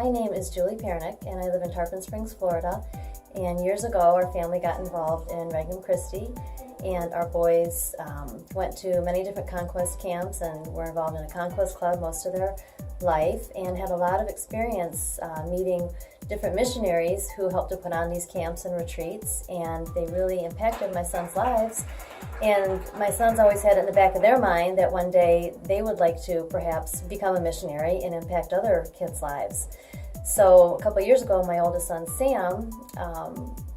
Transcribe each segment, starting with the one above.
My name is Julie Pernick, and I live in Tarpon Springs, Florida. And years ago, our family got involved in Regnum Christi, and our boys went to many different conquest camps and were involved in a conquest club most of their life, and had a lot of experience meeting different missionaries who helped to put on these camps and retreats, and they really impacted my son's lives. And my sons always had it in the back of their mind that one day they would like to perhaps become a missionary and impact other kids' lives. So a couple of years ago, my oldest son, Sam,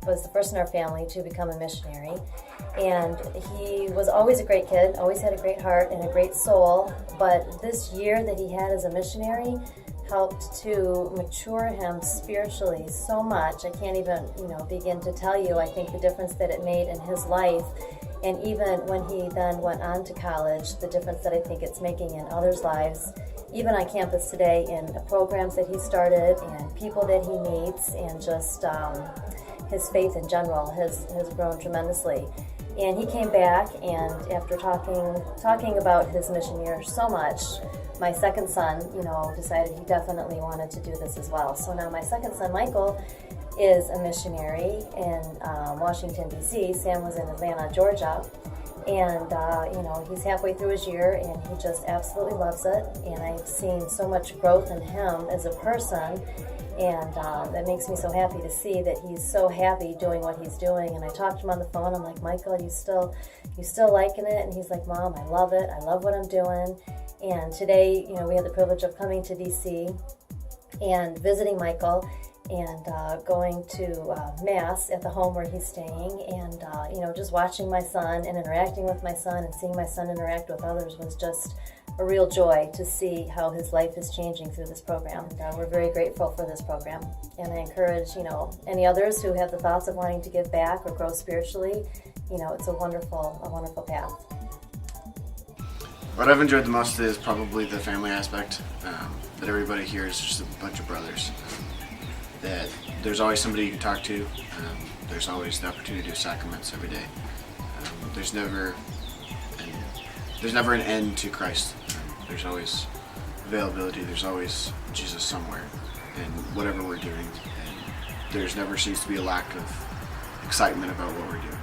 was the first in our family to become a missionary. And he was always a great kid, always had a great heart and a great soul. But this year that he had as a missionary helped to mature him spiritually so much. I can't even, begin to tell you, I think, the difference that it made in his life. And even when he then went on to college, the difference that I think it's making in others' lives, even on campus today, in programs that he started and people that he meets, and just his faith in general has grown tremendously. And he came back, and after talking about his mission year so much, my second son, decided he definitely wanted to do this as well. So now my second son, Michael, is a missionary in Washington, D.C. Sam was in Atlanta, Georgia. And, he's halfway through his year, and he just absolutely loves it. And I've seen so much growth in him as a person, and that makes me so happy to see that he's so happy doing what he's doing. And I talked to him on the phone. I'm like, Michael, you still liking it? And he's like, Mom, I love it. I love what I'm doing. And today, we had the privilege of coming to D.C. and visiting Michael, and going to Mass at the home where he's staying, and just watching my son and interacting with my son and seeing my son interact with others was just a real joy to see how his life is changing through this program. We're very grateful for this program, and I encourage any others who have the thoughts of wanting to give back or grow spiritually. It's a wonderful path. What I've enjoyed the most is probably the family aspect. That everybody here is just a bunch of brothers. That there's always somebody you can talk to. There's always the opportunity to do sacraments every day. There's never an end to Christ. There's always availability. There's always Jesus somewhere in whatever we're doing. And there's never seems to be a lack of excitement about what we're doing.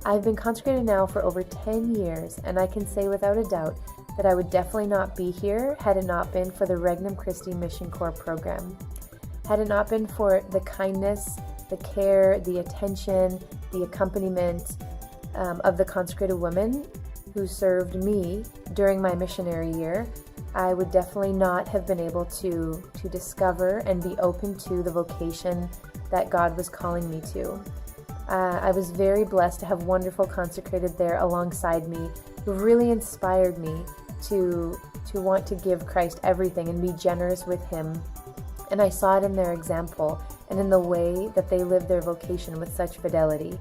I've been consecrated now for over 10 years, and I can say without a doubt that I would definitely not be here had it not been for the Regnum Christi Mission Corps program. Had it not been for the kindness, the care, the attention, the accompaniment of the consecrated women who served me during my missionary year, I would definitely not have been able to discover and be open to the vocation that God was calling me to. I was very blessed to have wonderful consecrated there alongside me who really inspired me to want to give Christ everything and be generous with Him. And I saw it in their example and in the way that they lived their vocation with such fidelity.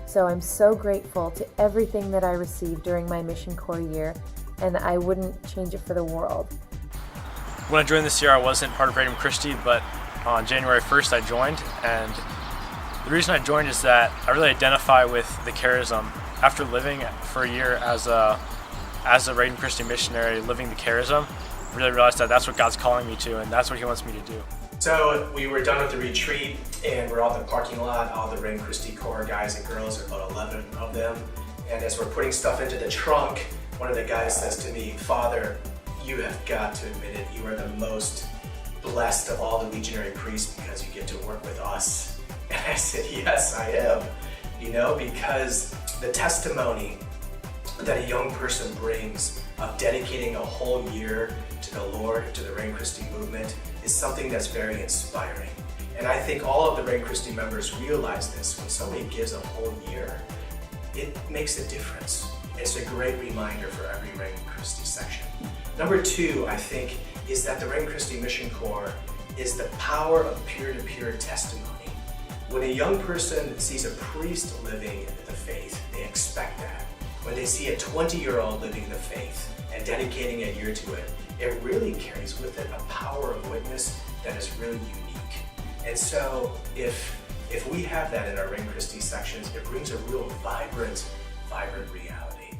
So I'm so grateful to everything that I received during my Mission Corps year, and I wouldn't change it for the world. When I joined this year, I wasn't part of Regnum Christi, but on January 1st I joined, and the reason I joined is that I really identify with the charism. After living for a year as a Regnum Christi missionary, living the charism, really realized that that's what God's calling me to, and that's what He wants me to do. So we were done with the retreat, and we're all in the parking lot, all the Regnum Christi Corps guys and girls, about 11 of them. And as we're putting stuff into the trunk, one of the guys says to me, Father, you have got to admit it, you are the most blessed of all the legionary priests because you get to work with us. And I said, yes, I am, because the testimony that a young person brings of dedicating a whole year to the Lord, to the Regnum Christi movement, is something that's very inspiring. And I think all of the Regnum Christi members realize this. When somebody gives a whole year, it makes a difference. It's a great reminder for every Regnum Christi section. Number two, I think, is that the Regnum Christi Mission Corps is the power of peer-to-peer testimony. When a young person sees a priest living the faith, they expect that. When they see a 20-year-old living the faith and dedicating a year to it, it really carries with it a power of witness that is really unique. And so if we have that in our Regnum Christi sections, it brings a real vibrant reality.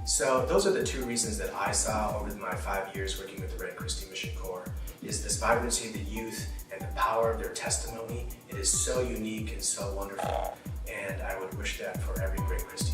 So those are the two reasons that I saw over my 5 years working with the Regnum Christi Mission Corps, is this vibrancy of the youth and the power of their testimony. It is so unique and so wonderful, and I would wish that for every Regnum Christi